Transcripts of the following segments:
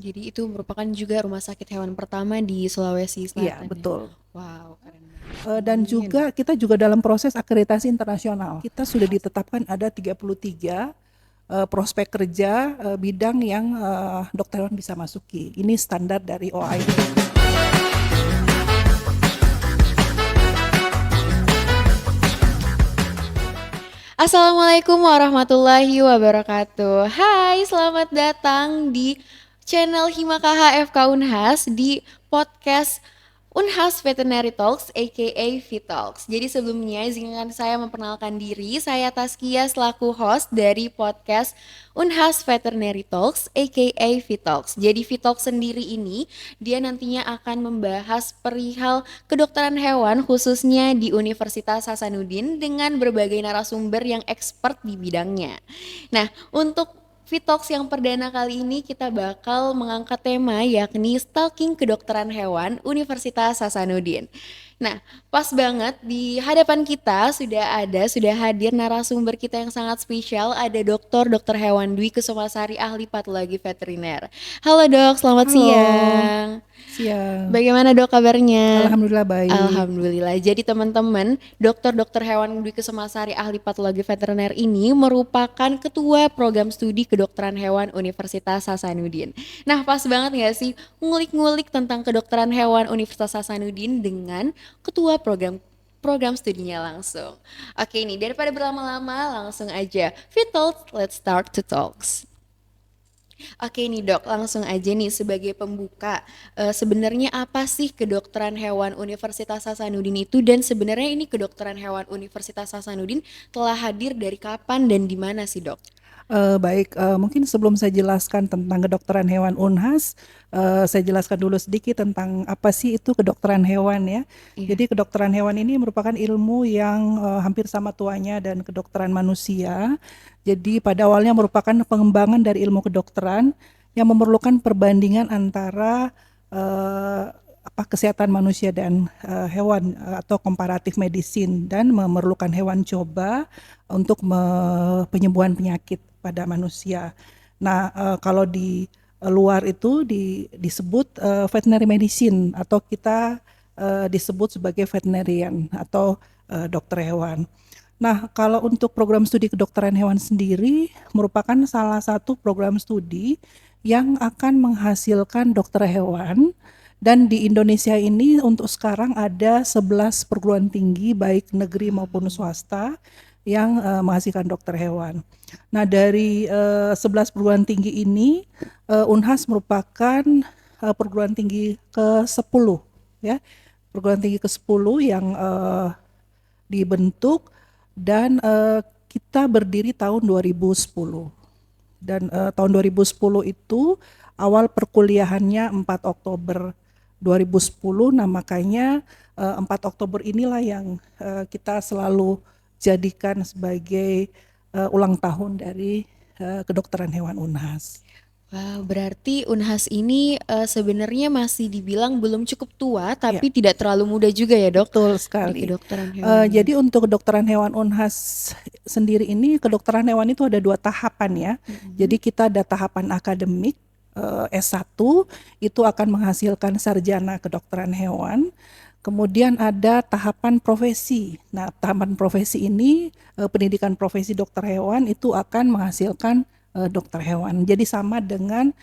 Jadi itu merupakan juga rumah sakit hewan pertama di Sulawesi Iya, Selatan ya? betul. Wow, keren banget. Dan Amin. juga kita juga dalam proses akreditasi internasional. Kita sudah ditetapkan ada 33 prospek kerja bidang yang dokter hewan bisa masuki. Ini standar dari OAID. Assalamualaikum warahmatullahi wabarakatuh. Hai, selamat datang di channel Himakah HFK Unhas di podcast Unhas Veterinary Talks aka Vitalks. Jadi sebelumnya izinkan saya memperkenalkan diri. Saya Taskia selaku host dari podcast Unhas Veterinary Talks aka Vitalks. Jadi Vitalks sendiri ini dia nantinya akan membahas perihal kedokteran hewan khususnya di Universitas Hasanuddin dengan berbagai narasumber yang expert di bidangnya. Nah, untuk Vitox yang perdana kali ini kita bakal mengangkat tema yakni Stalking Kedokteran Hewan Universitas Hasanuddin. Nah, pas banget di hadapan kita sudah hadir narasumber kita yang sangat spesial, ada Dokter Hewan Dwi Kusumasari ahli patologi veteriner. Halo Dok, selamat Halo, siang. siang. Bagaimana Dok kabarnya? Alhamdulillah baik. Alhamdulillah. Jadi teman-teman, dokter hewan Dwi Kusumasari ahli patologi veteriner ini merupakan ketua program studi kedokteran hewan Universitas Hasanuddin. Nah, pas banget gak sih ngulik-ngulik tentang kedokteran hewan Universitas Hasanuddin dengan ketua program studinya langsung. Oke nih, daripada berlama-lama langsung aja. Vital, let's start to talks. Oke nih dok, langsung aja nih sebagai pembuka. Sebenarnya apa sih kedokteran hewan Universitas Hasanuddin itu dan sebenarnya ini kedokteran hewan Universitas Hasanuddin telah hadir dari kapan dan di mana sih dok? Baik, mungkin sebelum saya jelaskan tentang kedokteran hewan Unhas, saya jelaskan dulu sedikit tentang apa sih itu kedokteran hewan ya. Iya. Jadi kedokteran hewan ini merupakan ilmu yang hampir sama tuanya dan kedokteran manusia. Jadi pada awalnya merupakan pengembangan dari ilmu kedokteran yang memerlukan perbandingan antara kesehatan manusia dan hewan atau komparatif medicine dan memerlukan hewan coba untuk penyembuhan penyakit pada manusia. Nah, kalau di luar itu disebut veterinary medicine atau kita disebut sebagai veterinarian atau dokter hewan. Nah, kalau untuk program studi kedokteran hewan sendiri merupakan salah satu program studi yang akan menghasilkan dokter hewan dan di Indonesia ini untuk sekarang ada 11 perguruan tinggi baik negeri maupun swasta yang menghasilkan dokter hewan. Nah, dari 11 perguruan tinggi ini Unhas merupakan perguruan tinggi ke-10 ya. Perguruan tinggi ke-10 yang dibentuk dan kita berdiri tahun 2010. Dan tahun 2010 itu awal perkuliahannya 4 Oktober 2010. Nah, makanya 4 Oktober inilah yang kita selalu jadikan sebagai ulang tahun dari kedokteran hewan Unhas. Wow, berarti Unhas ini sebenarnya masih dibilang belum cukup tua Ya, tapi tidak terlalu muda juga ya dok betul di sekali. kedokteran hewan ini. Jadi untuk kedokteran hewan Unhas sendiri ini, kedokteran hewan itu ada 2 tahapan ya. Jadi Mhm. kita ada tahapan akademik S1 itu akan menghasilkan sarjana kedokteran hewan. Kemudian ada tahapan profesi. Nah, tahapan profesi ini pendidikan profesi dokter hewan itu akan menghasilkan dokter hewan. Jadi sama dengan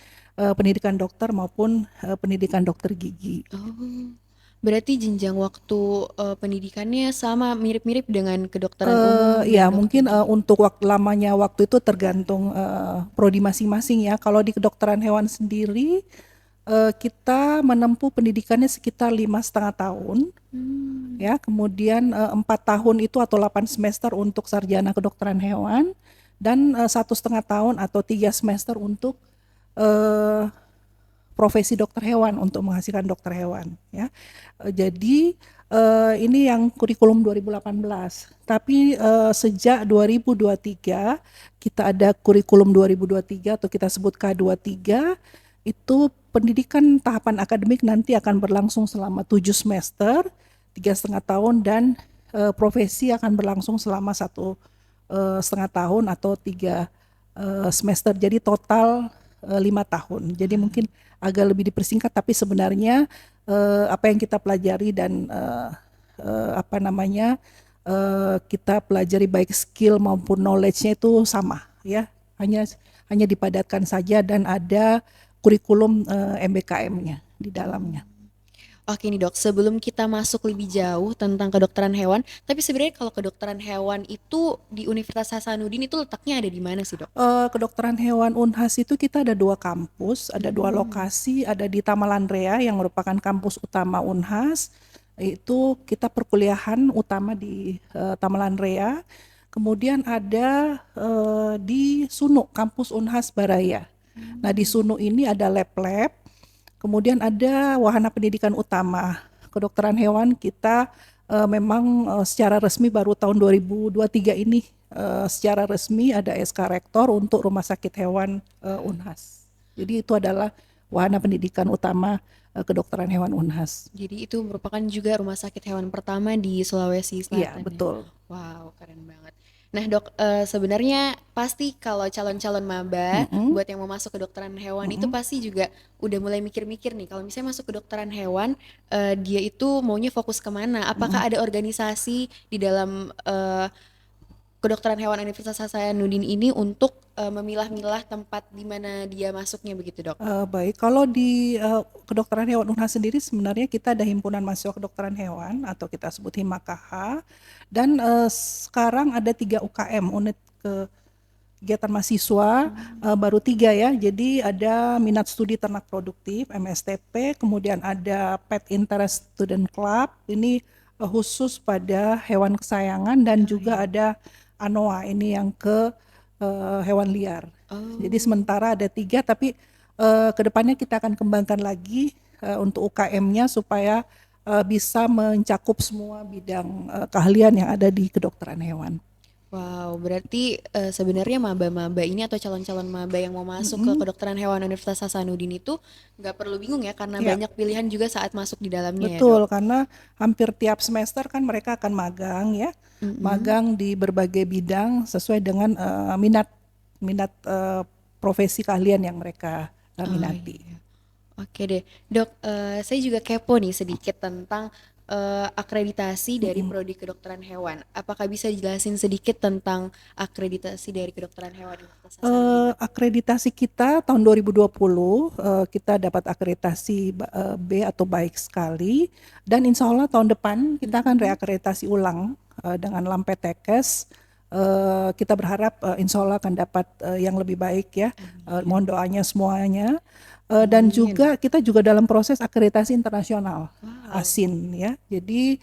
pendidikan dokter maupun pendidikan dokter gigi. Oh, berarti jenjang waktu pendidikannya sama mirip-mirip dengan kedokteran umum Ya dan dokter mungkin gigi. untuk lamanya waktu itu tergantung prodi masing-masing ya. Kalau di kedokteran hewan sendiri kita menempuh pendidikannya sekitar 5,5 tahun Hmm. ya. Kemudian 4 tahun itu atau 8 semester untuk sarjana kedokteran hewan dan 1,5 tahun atau 3 semester untuk eh, profesi dokter hewan untuk menghasilkan dokter hewan ya. Jadi ini yang kurikulum 2018. Tapi sejak 2023 kita ada kurikulum 2023 atau kita sebut K23 itu pendidikan tahapan akademik nanti akan berlangsung selama 7 semester, 3,5 tahun dan profesi akan berlangsung selama 1,5 tahun atau 3 semester. Jadi total 5 tahun. Jadi mungkin agak lebih dipersingkat, tapi sebenarnya apa yang kita pelajari dan apa namanya kita pelajari baik skill maupun knowledge-nya itu sama ya, hanya hanya dipadatkan saja dan ada kurikulum MBKM-nya di dalamnya. Oke nih dok, sebelum kita masuk lebih jauh tentang kedokteran hewan, tapi sebenarnya kalau kedokteran hewan itu di Universitas Hasanuddin itu letaknya ada di mana sih dok? Kedokteran hewan Unhas itu kita ada 2 kampus, ada 2 Hmm. lokasi, ada di Tamalan Rea yang merupakan kampus utama Unhas. Itu kita perkuliahan utama di Tamalan Rea. Kemudian ada di Sunu, kampus Unhas Baraya. Nah, di Sunu ini ada lab-lab, kemudian ada wahana pendidikan utama. Kedokteran hewan kita memang secara resmi baru tahun 2023 ini secara resmi ada SK Rektor untuk Rumah Sakit Hewan Unhas. Jadi itu adalah wahana pendidikan utama kedokteran hewan Unhas. Jadi itu merupakan juga rumah sakit hewan pertama di Sulawesi Iya, Selatan ya. betul. Wow, keren banget. Nah dok, sebenarnya pasti kalau calon-calon maba Mm-mm, buat yang mau masuk kedokteran hewan itu mm-mm, pasti juga udah mulai mikir-mikir nih. Kalau misalnya masuk kedokteran hewan, dia itu maunya fokus kemana? mm-mm. Apakah ada organisasi di dalam kedokteran hewan Universitas Hasanuddin ini untuk memilah-milah tempat di mana dia masuknya begitu dok? Baik, kalau di kedokteran hewan Unhas sendiri sebenarnya kita ada himpunan mahasiswa kedokteran hewan atau kita sebut HIMAKH, dan sekarang ada 3 UKM, unit kegiatan mahasiswa, baru 3 ya. Jadi ada minat studi ternak produktif MSTP, kemudian ada Pet Interest Student Club, ini khusus pada hewan kesayangan, dan Oh juga iya. ada ANOA, ini yang ke hewan liar. Jadi Oh. sementara ada 3, tapi kedepannya kita akan kembangkan lagi untuk UKM-nya supaya bisa mencakup semua bidang keahlian yang ada di kedokteran hewan. Wow, berarti sebenarnya maba-maba ini atau calon-calon maba yang mau masuk ke Mm-mm. kedokteran hewan Universitas Hasanuddin itu nggak perlu bingung ya karena Ya, banyak pilihan juga saat masuk di dalamnya ya dok. betul, karena hampir tiap semester kan mereka akan magang ya, Mm-mm. magang di berbagai bidang sesuai dengan minat minat profesi keahlian yang mereka Oh minati. iya. Oke deh, dok. Saya juga kepo nih sedikit tentang akreditasi dari Mm-mm. prodi kedokteran hewan. Apakah bisa jelasin sedikit tentang akreditasi dari kedokteran hewan Universitas Hasanuddin dok? Akreditasi kita tahun 2020 kita dapat akreditasi B atau baik sekali, dan insya Allah tahun depan kita akan Mm-mm. reakreditasi ulang dengan Lampetekes. Kita berharap insya Allah akan dapat yang lebih baik ya. Amin. Mohon doanya semuanya. Dan Amin. juga kita juga dalam proses akreditasi internasional Wow. ASIN ya. Jadi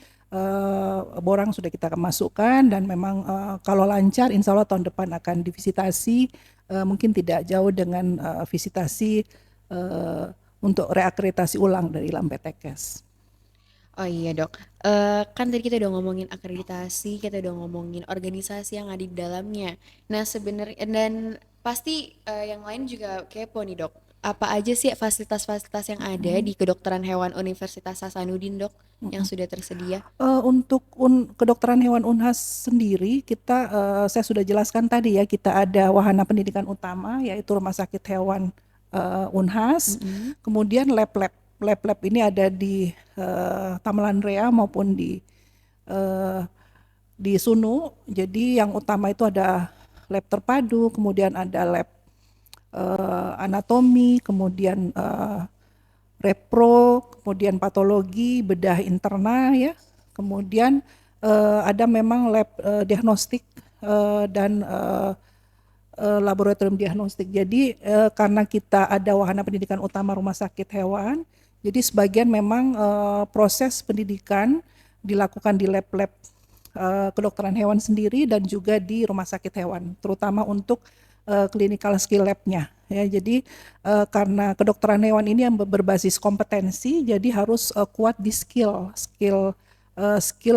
borang sudah kita masukkan, dan memang kalau lancar insya Allah tahun depan akan divisitasi, mungkin tidak jauh dengan visitasi uh, untuk reakreditasi ulang dari Lampetekes. Oh iya dok, kan tadi kita udah ngomongin akreditasi, kita udah ngomongin organisasi yang ada di dalamnya. Nah sebenarnya dan pasti yang lain juga kepo nih dok. Apa aja sih fasilitas-fasilitas yang ada Mm, di kedokteran hewan Universitas Hasanuddin dok yang mm. sudah tersedia? Untuk kedokteran hewan Unhas sendiri, saya sudah jelaskan tadi ya, kita ada wahana pendidikan utama yaitu Rumah Sakit Hewan Unhas, Mm-mm. kemudian lab-lab ini ada di Tamalan Rea maupun eh, di Sunu. Jadi yang utama itu ada lab terpadu, kemudian ada lab anatomi, kemudian repro, kemudian patologi, bedah interna ya. Kemudian ada memang lab diagnostik dan laboratorium diagnostik. Jadi karena kita ada wahana pendidikan utama rumah sakit hewan, jadi sebagian memang proses pendidikan dilakukan di lab-lab kedokteran hewan sendiri dan juga di rumah sakit hewan, terutama untuk clinical skill lab-nya. Ya, jadi karena kedokteran hewan ini yang berbasis kompetensi, jadi harus kuat di skill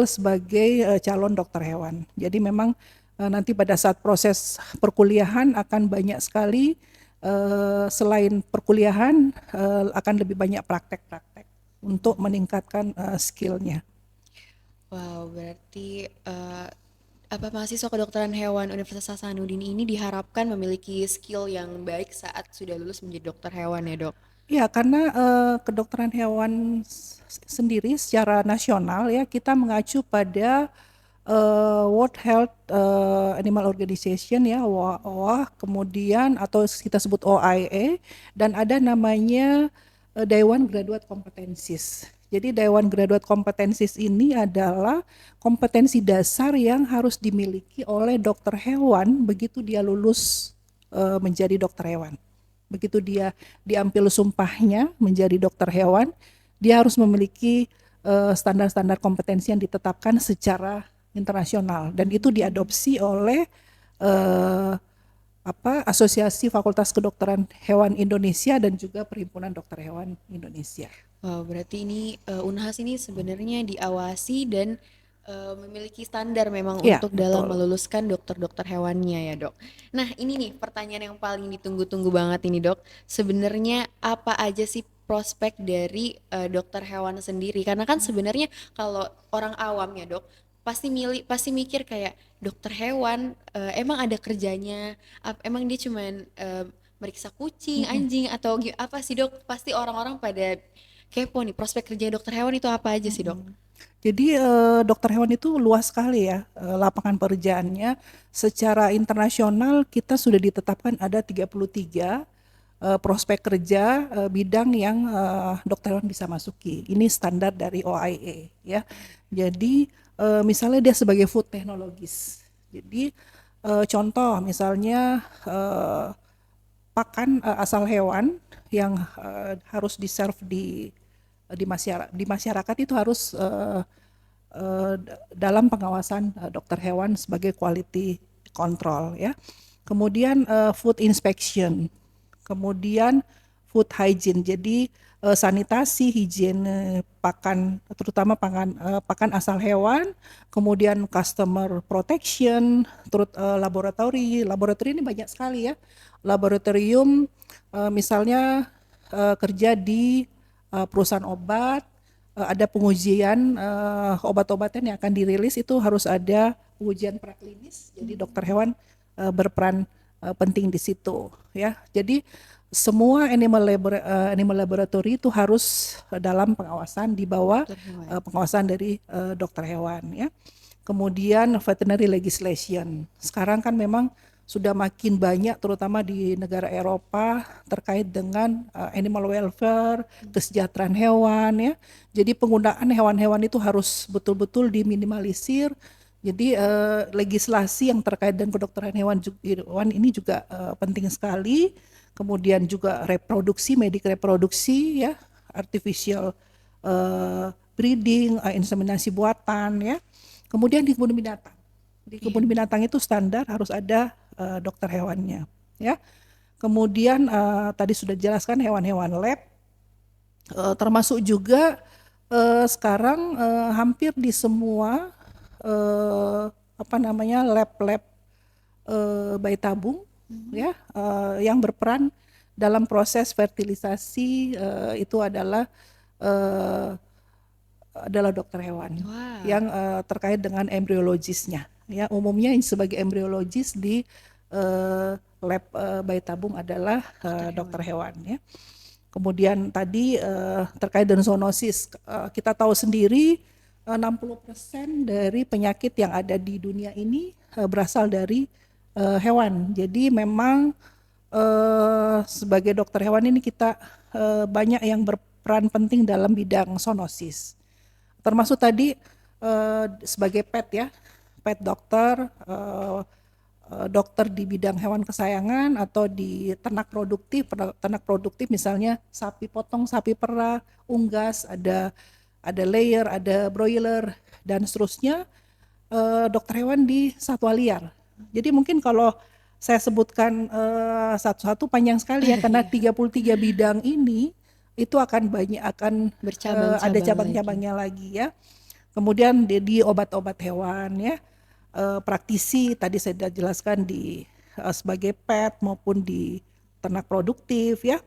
sebagai calon dokter hewan. Jadi memang nanti pada saat proses perkuliahan akan banyak sekali, selain perkuliahan akan lebih banyak praktek-praktek untuk meningkatkan skillnya. Wow, berarti apa mahasiswa kedokteran hewan Universitas Hasanuddin ini diharapkan memiliki skill yang baik saat sudah lulus menjadi dokter hewan ya dok? Ya, karena kedokteran hewan sendiri secara nasional ya kita mengacu pada World Health Animal Organization ya, WOA, kemudian atau kita sebut OIA, dan ada namanya Dewan Graduate Competencies. Jadi Dewan Graduate Competencies ini adalah kompetensi dasar yang harus dimiliki oleh dokter hewan begitu dia lulus menjadi dokter hewan. Begitu dia diambil sumpahnya menjadi dokter hewan, dia harus memiliki standar-standar kompetensi yang ditetapkan secara internasional, dan itu diadopsi oleh eh, Asosiasi Fakultas Kedokteran Hewan Indonesia dan juga Perhimpunan Dokter Hewan Indonesia. Wow, berarti ini Unhas ini sebenarnya diawasi dan memiliki standar memang Iya, untuk dalam betul. meluluskan dokter-dokter hewannya ya, Dok. Nah, ini nih pertanyaan yang paling ditunggu-tunggu banget ini, Dok. Sebenarnya apa aja sih prospek dari dokter hewan sendiri? Karena kan sebenarnya kalau orang awam ya, Dok, pasti mikir kayak dokter hewan emang ada kerjanya, emang dia cuman meriksa kucing, anjing atau apa sih, Dok? Pasti orang-orang pada kepo nih, prospek kerja dokter hewan itu apa aja sih, Dok? Jadi dokter hewan itu luas sekali ya lapangan pekerjaannya. Secara internasional kita sudah ditetapkan ada 33 prospek kerja bidang yang dokter hewan bisa masuki. Ini standar dari OIA ya. Jadi misalnya dia sebagai food technologist. Jadi contoh misalnya pakan asal hewan yang harus di-serve di masyarakat itu harus dalam pengawasan dokter hewan sebagai quality control ya. Kemudian food inspection, kemudian food hygiene. Jadi sanitasi, higiene pakan, terutama pakan asal hewan, kemudian customer protection, terus laboratori ini banyak sekali ya. Laboratorium misalnya kerja di perusahaan obat, ada pengujian obat-obatan yang akan dirilis, itu harus ada pengujian praklinis. Jadi dokter hewan berperan penting di situ ya. Jadi semua animal laboratory itu harus dalam pengawasan di bawah Dokter hewan. pengawasan dari dokter hewan ya. Kemudian veterinary legislation. Sekarang kan memang sudah makin banyak terutama di negara Eropa terkait dengan animal welfare, kesejahteraan hewan ya. Jadi penggunaan hewan-hewan itu harus betul-betul diminimalisir. Jadi legislasi yang terkait dengan kedokteran hewan ini juga penting sekali. Kemudian juga reproduksi, medik reproduksi ya, artificial breeding, inseminasi buatan ya. Kemudian di kebun binatang. Di kebun binatang itu standar harus ada dokter hewannya ya. Kemudian tadi sudah dijelaskan hewan-hewan lab, termasuk juga sekarang hampir di semua lab-lab bayi tabung ya yang berperan dalam proses fertilisasi itu adalah dokter hewan Wah, yang terkait dengan embriologisnya ya. Umumnya sebagai embriologis di lab bayi tabung adalah dokter hewan ya. Kemudian tadi terkait dengan zoonosis, kita tahu sendiri 60% dari penyakit yang ada di dunia ini berasal dari hewan. Jadi memang sebagai dokter hewan ini kita banyak yang berperan penting dalam bidang zoonosis. Termasuk tadi sebagai pet ya, pet dokter, dokter di bidang hewan kesayangan atau di ternak produktif misalnya sapi potong, sapi perah, unggas, ada layer, ada broiler dan seterusnya. Dokter hewan di satwa liar. Jadi mungkin kalau saya sebutkan satu-satu panjang sekali ya, karena 33 bidang ini itu akan ada bercabang-cabang cabang-cabangnya lagi ya. Kemudian di obat-obat hewan ya, praktisi tadi saya sudah jelaskan sebagai pet maupun di ternak produktif ya,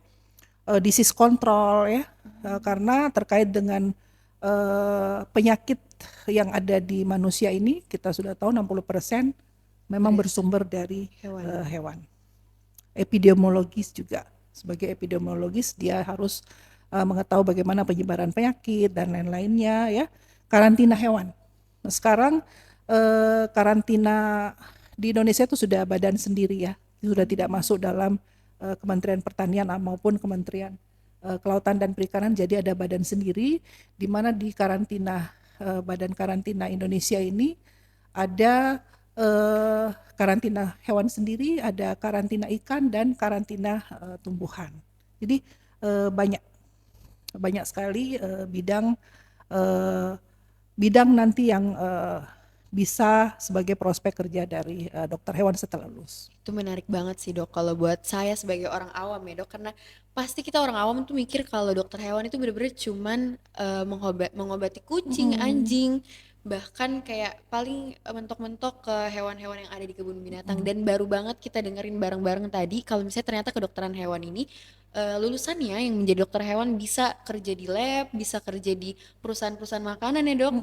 disease control ya, karena terkait dengan penyakit yang ada di manusia ini kita sudah tahu 60% memang bersumber dari hewan. hewan. Epidemiologis juga Sebagai epidemiologis dia harus mengetahui bagaimana penyebaran penyakit dan lain-lainnya ya. Karantina hewan. Nah, sekarang karantina di Indonesia itu sudah badan sendiri ya, sudah tidak masuk dalam Kementerian Pertanian maupun Kementerian Kelautan dan Perikanan. Jadi ada badan sendiri di mana di karantina badan karantina Indonesia ini ada karantina hewan sendiri, ada karantina ikan dan karantina tumbuhan. Jadi banyak sekali bidang nanti yang bisa sebagai prospek kerja dari dokter hewan setelah lulus. Itu menarik banget sih dok, kalau buat saya sebagai orang awam ya dok, karena pasti kita orang awam tuh mikir kalau dokter hewan itu bener-bener cuman mengobati kucing, anjing, bahkan kayak paling mentok-mentok ke hewan-hewan yang ada di kebun binatang. Dan baru banget kita dengerin bareng-bareng tadi kalau misalnya ternyata kedokteran hewan ini lulusannya yang menjadi dokter hewan bisa kerja di lab, bisa kerja di perusahaan-perusahaan makanan ya dok,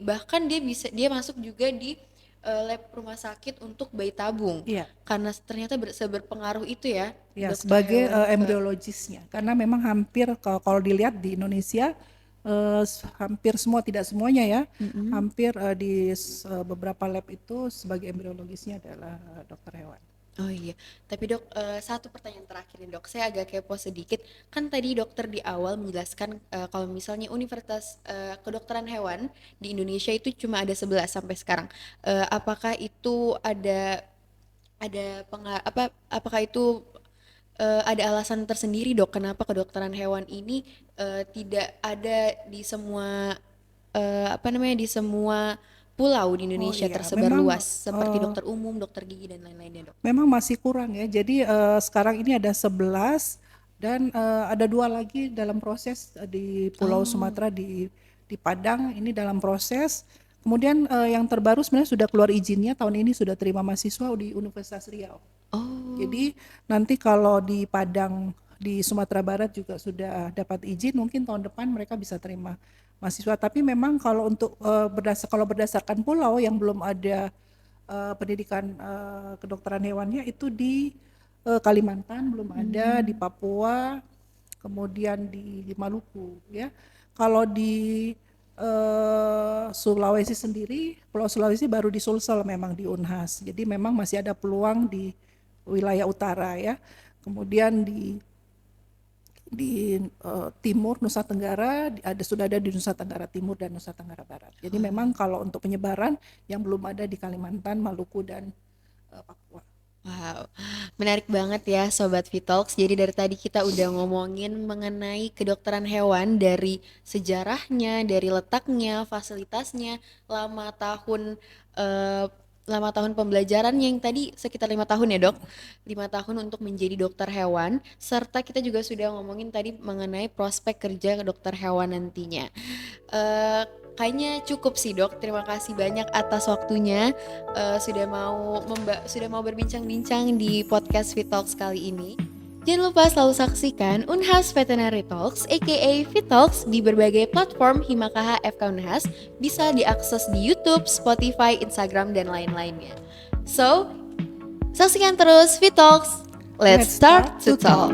bahkan dia masuk juga di lab rumah sakit untuk bayi tabung. Iya. Karena ternyata seberpengaruh itu ya, Ya, dokter sebagai hewan ke embriologisnya, karena memang hampir kalau dilihat di Indonesia hampir semua, tidak semuanya ya, hampir di beberapa lab itu sebagai embriologisnya adalah dokter hewan. Oh iya, tapi dok, satu pertanyaan terakhir nih dok, saya agak kepo sedikit. Kan tadi dokter di awal menjelaskan kalau misalnya universitas kedokteran hewan di Indonesia itu cuma ada 11 sampai sekarang. Apakah itu apakah itu ada alasan tersendiri dok, kenapa kedokteran hewan ini tidak ada di semua di semua pulau di Oh Indonesia iya, tersebar memang luas seperti dokter umum, dokter gigi dan lain-lainnya dok? memang masih kurang ya. Jadi sekarang ini ada 11 dan ada 2 lagi dalam proses di Pulau Sumatera di Padang ini dalam proses. Kemudian yang terbaru sebenarnya sudah keluar izinnya, tahun ini sudah terima mahasiswa di Universitas Riau. Oh, Jadi nanti kalau di Padang di Sumatera Barat juga sudah dapat izin, mungkin tahun depan mereka bisa terima mahasiswa. Tapi memang kalau untuk kalau berdasarkan pulau yang belum ada pendidikan kedokteran hewannya itu di Kalimantan belum ada, di Papua, kemudian di Maluku ya. Kalau di Sulawesi sendiri, Pulau Sulawesi baru di Sulsel memang di Unhas. Jadi memang masih ada peluang di wilayah utara ya. Kemudian di timur Nusa Tenggara sudah ada di Nusa Tenggara Timur dan Nusa Tenggara Barat. Jadi memang kalau untuk penyebaran yang belum ada di Kalimantan, Maluku dan Papua. wow, menarik banget ya Sobat Vitalks. Jadi dari tadi kita udah ngomongin mengenai kedokteran hewan, dari sejarahnya, dari letaknya, fasilitasnya, lama tahun eh, lama tahun pembelajarannya yang tadi sekitar 5 tahun ya dok, 5 tahun untuk menjadi dokter hewan, serta kita juga sudah ngomongin tadi mengenai prospek kerja ke dokter hewan nantinya. Eh, Kayaknya cukup sih dok. Terima kasih banyak atas waktunya, sudah mau berbincang-bincang di podcast Fit Talks kali ini. Jangan lupa selalu saksikan Unhas Veterinary Talks aka Fit Talks di berbagai platform Himakah FK Unhas, bisa diakses di YouTube, Spotify, Instagram dan lain-lainnya. So, saksikan terus Fit Talks. Let's start to talk.